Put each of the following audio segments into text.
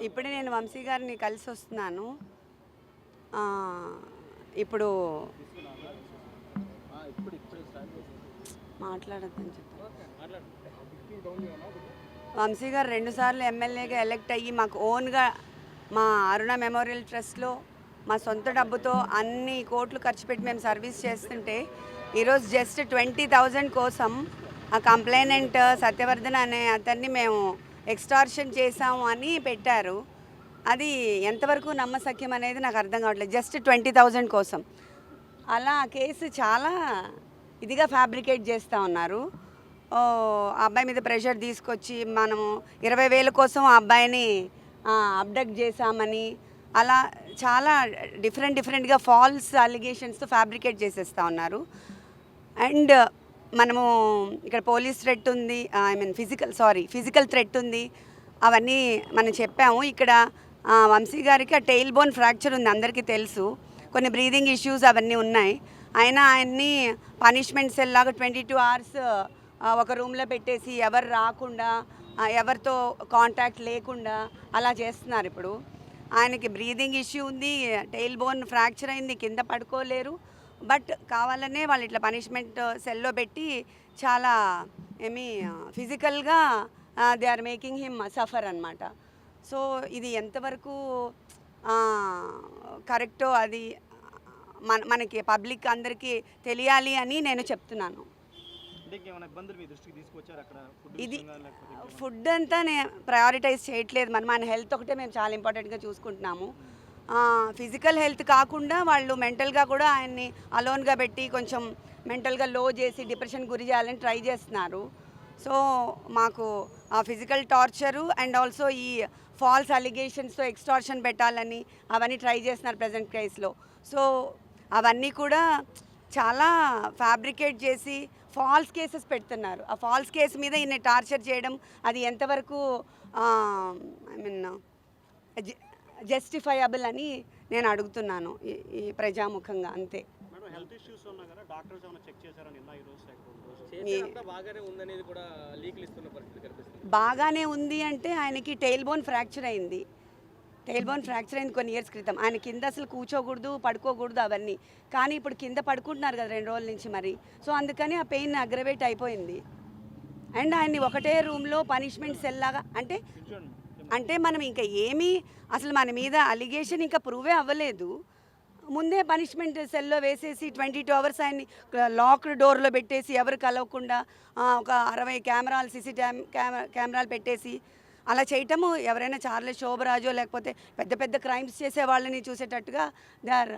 ఇప్పుడే నేను వంశీ గారిని కలిసి వస్తున్నాను. ఇప్పుడు మాట్లాడద్దని చెప్పి వంశీ గారు 2 సార్లు ఎమ్మెల్యేగా ఎలక్ట్ అయ్యి మాకు ఓన్గా మా అరుణ మెమోరియల్ ట్రస్ట్లో మా సొంత డబ్బుతో అన్ని కోట్లు ఖర్చు పెట్టి మేము సర్వీస్ చేస్తుంటే ఈరోజు జస్ట్ 20,000 కోసం ఆ కంప్లైనెంట్ సత్యవర్ధన్ అనే అతన్ని మేము ఎక్స్టార్షన్ చేసాము అని పెట్టారు. అది ఎంతవరకు నమ్మశక్యం అనేది నాకు అర్థం కావట్లేదు. జస్ట్ 20,000 కోసం అలా ఆ కేసు చాలా ఇదిగా ఫ్యాబ్రికేట్ చేస్తూ ఉన్నారు. ఆ అబ్బాయి మీద ప్రెషర్ తీసుకొచ్చి మనము 20,000 కోసం ఆ అబ్బాయిని అబ్డక్ట్ చేశామని అలా చాలా డిఫరెంట్గా ఫాల్స్ అలిగేషన్స్తో ఫ్యాబ్రికేట్ చేసేస్తూ ఉన్నారు. అండ్ మనము ఇక్కడ పోలీస్ థ్రెట్ ఉంది, ఫిజికల్ థ్రెట్ ఉంది, అవన్నీ మనం చెప్పాము. ఇక్కడ వంశీ గారికి ఆ టెయిల్ బోన్ ఫ్రాక్చర్ ఉంది, అందరికీ తెలుసు. కొన్ని బ్రీదింగ్ ఇష్యూస్ అవన్నీ ఉన్నాయి. అయినా ఆయన్ని పనిష్మెంట్ సెల్ లాగా 22 hours ఒక రూమ్లో పెట్టేసి ఎవరు రాకుండా ఎవరితో కాంటాక్ట్ లేకుండా అలా చేస్తున్నారు. ఇప్పుడు ఆయనకి బ్రీదింగ్ ఇష్యూ ఉంది, టెయిల్ బోన్ ఫ్రాక్చర్ అయింది, కింద పడుకోలేరు. బట్ కావాలనే వాళ్ళు ఇట్లా పనిష్మెంట్ సెల్లో పెట్టి చాలా ఫిజికల్గా they are making him suffer అనమాట. సో ఇది ఎంతవరకు కరెక్టో అది మనకి పబ్లిక్ అందరికీ తెలియాలి అని నేను చెప్తున్నాను. ఇది ఫుడ్ అంతా నేను ప్రయారిటైజ్ చేయట్లేదు. మన హెల్త్ ఒకటే మేము చాలా ఇంపార్టెంట్గా చూసుకుంటున్నాము. ఫిజికల్ హెల్త్ కాకుండా వాళ్ళు మెంటల్గా కూడా ఆయన్ని అలోన్గా పెట్టి కొంచెం మెంటల్గా లో చేసి డిప్రెషన్ గురి చేయాలని ట్రై చేస్తున్నారు. సో మాకు ఆ ఫిజికల్ టార్చరు అండ్ ఆల్సో ఈ ఫాల్స్ అలిగేషన్స్తో ఎక్స్టార్షన్ పెట్టాలని అవన్నీ ట్రై చేస్తున్నారు ప్రజెంట్ కేసులో. సో అవన్నీ కూడా చాలా ఫ్యాబ్రికేట్ చేసి ఫాల్స్ కేసెస్ పెడుతున్నారు. ఆ ఫాల్స్ కేసు మీద ఈయన టార్చర్ చేయడం అది ఎంతవరకు జస్టిఫైయబుల్ అని నేను అడుగుతున్నాను ఈ ప్రజాముఖంగా. అంతే. బాగానే ఉంది అంటే ఆయనకి టెయిల్ బోన్ ఫ్రాక్చర్ అయింది కొన్ని ఇయర్స్ క్రితం. ఆయన కింద అసలు కూర్చోకూడదు, పడుకోకూడదు అవన్నీ. కానీ ఇప్పుడు కింద పడుకుంటున్నారు కదా 2 రోజుల నుంచి మరి. సో అందుకని ఆ పెయిన్ అగ్రవేట్ అయిపోయింది. అండ్ ఆయన్ని ఒకటే రూమ్లో పనిష్మెంట్ సెల్ లాగా అంటే మనం ఇంకా ఏమీ అసలు మన మీద అలిగేషన్ ఇంకా ప్రూవే అవ్వలేదు. ముందే పనిష్మెంట్ సెల్లో వేసేసి 22 hours ఆయన్ని లాక్డ్ డోర్లో పెట్టేసి ఎవరు కలవకుండా ఒక 60 కెమెరాలు కెమెరాలు పెట్టేసి అలా చేయటము ఎవరైనా చార్లెస్ శోభరాజో లేకపోతే పెద్ద క్రైమ్స్ చేసే వాళ్ళని చూసేటట్టుగా they are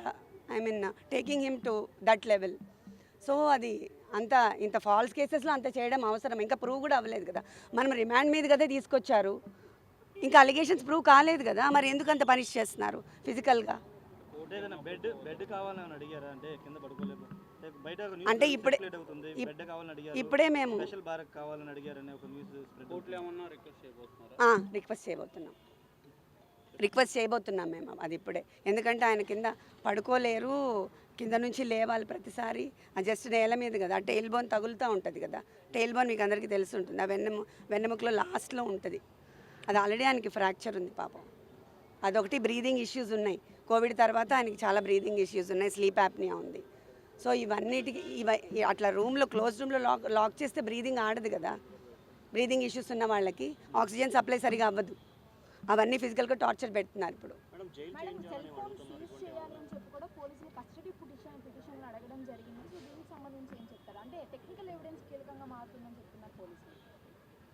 taking him to that level. So అది ఇంత ఫాల్స్ కేసెస్లో అంత చేయడం అవసరం? ఇంకా ప్రూవ్ కూడా అవ్వలేదు కదా. మనం రిమాండ్ మీద కదా తీసుకొచ్చారు, ఇంకా అలిగేషన్స్ ప్రూవ్ కాలేదు కదా. మరి ఎందుకు అంత పనిష్ చేస్తున్నారు ఫిజికల్గా? అంటే ఇప్పుడే మేము రిక్వెస్ట్ చేయబోతున్నాం మేము అది ఇప్పుడే. ఎందుకంటే ఆయన కింద పడుకోలేరు, కింద నుంచి లేవాలి ప్రతిసారి. జస్ట్ నేల మీద కదా, టెయిల్ బోన్ తగులుతూ ఉంటుంది కదా. టెయిల్ బోన్ మీకు అందరికీ తెలిసి ఉంటుంది, ఆ వెన్నెముకలో లాస్ట్లో ఉంటుంది. అది ఆల్రెడీ ఆయనకి ఫ్రాక్చర్ ఉంది పాపం. అదొకటి. బ్రీదింగ్ ఇష్యూస్ ఉన్నాయి. కోవిడ్ తర్వాత ఆయనకి చాలా బ్రీదింగ్ ఇష్యూస్ ఉన్నాయి, స్లీప్ యాప్నియా ఉంది. సో ఇవన్నిటికి అట్లా క్లోజ్ రూమ్లో లాక్ చేస్తే బ్రీదింగ్ ఆడదు కదా. బ్రీదింగ్ ఇష్యూస్ ఉన్న వాళ్ళకి ఆక్సిజన్ సప్లై సరిగా అవ్వదు. అవన్నీ ఫిజికల్గా టార్చర్ పెడుతున్నారు ఇప్పుడు.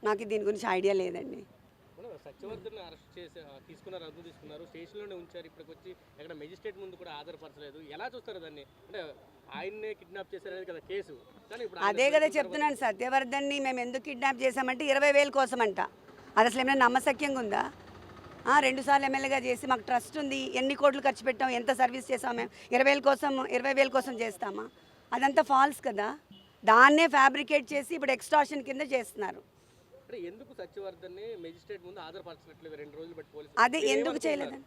నాకు దీని గురించి ఐడియా లేదండి. సత్యవర్ధన్ అరెస్ట్ చేసి తీసుకున్నారు, స్టేషన్లోనే ఉంచారు. ఇప్పటికి వచ్చి ఎక్కడ మెజిస్ట్రేట్ ముందు కూడా హాజరుపరచలేదు. ఎలా చూస్తారు దాన్ని? అంటే ఆయన్నే కిడ్నాప్ చేశారనేది కదా కేసు. కానీ ఇప్పుడు అదే కదా చెప్తున్నాను. సత్యవర్ధన్ని మేము ఎందుకు కిడ్నాప్ చేశామంటే 20,000 కోసం అంట. అది అసలు ఏమైనా నమ్మశక్యంగా ఉందా? 2 సార్లు ఎమ్మెల్యేగా చేసి మాకు ట్రస్ట్ ఉంది, ఎన్ని కోట్లు ఖర్చు పెట్టాం, ఎంత సర్వీస్ చేసాం మేము, 20,000 కోసం చేస్తామా? అదంతా ఫాల్స్ కదా. దాన్నే ఫ్యాబ్రికేట్ చేసి ఇప్పుడు ఎక్స్టార్షన్ కింద చేస్తున్నారు. ఎందుకు సత్యవర్ధన్ని మెజిస్ట్రేట్ ముందు హాజరుపరచట్లేదు 2 రోజులు బట్టి పోలీసులు? అదే ఎందుకు చేయలేదని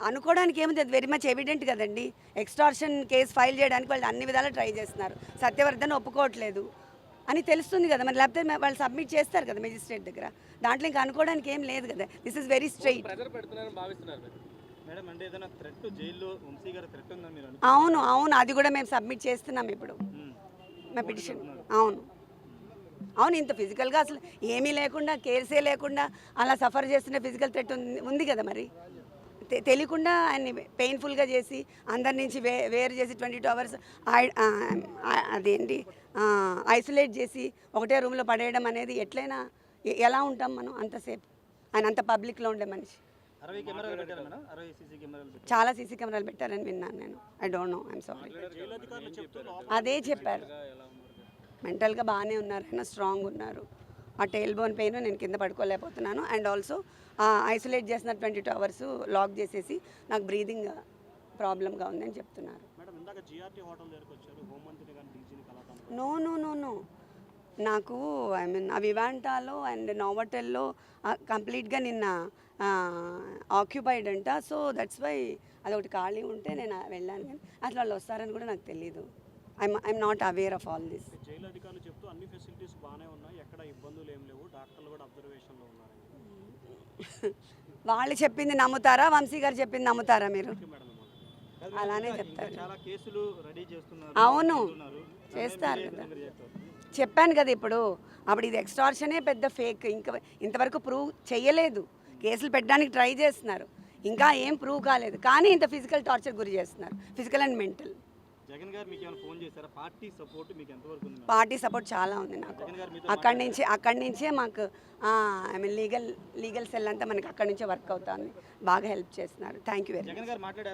అనుకోవడానికి ఏముంది, అది వెరీ మచ్ ఎవిడెంట్ కదండి. ఎక్స్టార్షన్ కేసు ఫైల్ చేయడానికి వాళ్ళు అన్ని విధాలు ట్రై చేస్తున్నారు. సత్యవర్ధన్ ఒప్పుకోవట్లేదు. అని తెలుస్తుంది కదా మరి, లేకపోతే వాళ్ళు సబ్మిట్ చేస్తారు కదా మెజిస్ట్రేట్ దగ్గర. దాంట్లో ఇంకా అనుకోవడానికి ఏం లేదు కదా. This is very straight. Pressure పెడుతున్నారని భావిస్తున్నారు మీరు. మేడం అంటే ఏదైనా థ్రెట్ జైల్లో వంశీ గారి థ్రెట్ ఉందని మీరు అవును అవును, అది కూడా మేము సబ్మిట్ చేస్తున్నాం ఇప్పుడు మా పిటిషన్. అవును అవును, ఇంత ఫిజికల్గా అసలు ఏమీ లేకుండా, కేసే లేకుండా అలా సఫర్ చేస్తున్న ఫిజికల్ థ్రెట్ ఉంది కదా మరి. తెలియకుండా ఆయన్ని పెయిన్ఫుల్గా చేసి అందరి నుంచి వేరు చేసి 22 అవర్స్ అదేంటి ఐసోలేట్ చేసి ఒకటే రూమ్లో పడేయడం అనేది ఎట్లయినా ఎలా ఉంటాం మనం అంతసేపు? ఆయన అంత పబ్లిక్లో ఉండే మనిషి. 60 కెమెరాలు పెట్టారు మేడం, 60 సీసీ కెమెరాలు పెట్టారు. చాలా సీసీ కెమెరాలు పెట్టారని విన్నాను నేను. I don't know, I'm sorry. Jail అధికారులు చెప్తూ అదే చెప్పారు. మెంటల్గా బాగానే ఉన్నారు, ఆయన స్ట్రాంగ్ ఉన్నారు. ఆ టెయిల్ బోన్ పెయిన్, నేను కింద పడుకోలేకపోతున్నాను. అండ్ ఆల్సో ఐసోలేట్ చేసిన 22 అవర్స్ లాక్ చేసేసి నాకు బ్రీదింగ్ ప్రాబ్లంగా ఉందని చెప్తున్నారు. మేడం ఇందాక జిఆర్టీ హోటల్ దగ్గరకు వచ్చారు, హోంమంత్రిని కానీ డీజీని కలవడం. నో నో నో నో, నాకు ఐ మీన్ ఆ వివాంటాలో అండ్ నోవటెల్లో కంప్లీట్గా నిన్న ఆక్యుపైడ్ అంట. సో దట్స్ వై అదొకటి ఖాళీ ఉంటే నేను వెళ్ళాను, కానీ అసలు వాళ్ళు వస్తారని కూడా నాకు తెలీదు. I'm not aware of all this. Jail అధికారులు చెప్తూ అన్ని ఫెసిలిటీస్ బాగానే ఉన్నాయి, ఎక్కడ ఇబ్బందులు ఏం లేవు, డాక్టర్లు కూడా అబ్జర్వేషన్లో ఉన్నారు. వాళ్ళు చెప్పింది నమ్ముతారా, వంశీ గారు చెప్పింది నమ్ముతారా మీరు? మేడం అలానే చెప్తారు. చాలా కేసులు రెడీ చేస్తున్నారు. అవును చేస్తారు కదా, చెప్పాను కదా ఇప్పుడు. అప్పుడు ఇది ఎక్స్టార్షనే పెద్ద ఫేక్, ఇంకా ఇంతవరకు ప్రూవ్ చేయలేదు. కేసులు పెట్టడానికి ట్రై చేస్తున్నారు, ఇంకా ఏం ప్రూవ్ కాలేదు. కానీ ఇంత ఫిజికల్ టార్చర్ గురి చేస్తున్నారు, ఫిజికల్ అండ్ మెంటల్. జగన్ గారు మీకు ఏమైనా ఫోన్ చేశారా? పార్టీ సపోర్ట్ మీకు ఎంతవరకు ఉంది? పార్టీ సపోర్ట్ చాలా ఉంది నాకు. అక్కడి నుంచే మాకు ఐ మీన్ లీగల్ సెల్ అంతా మనకి అక్కడి నుంచే వర్క్ అవుతుంది, బాగా హెల్ప్ చేస్తున్నారు. Thank you very much. Jagan గారు మాట్లాడారు.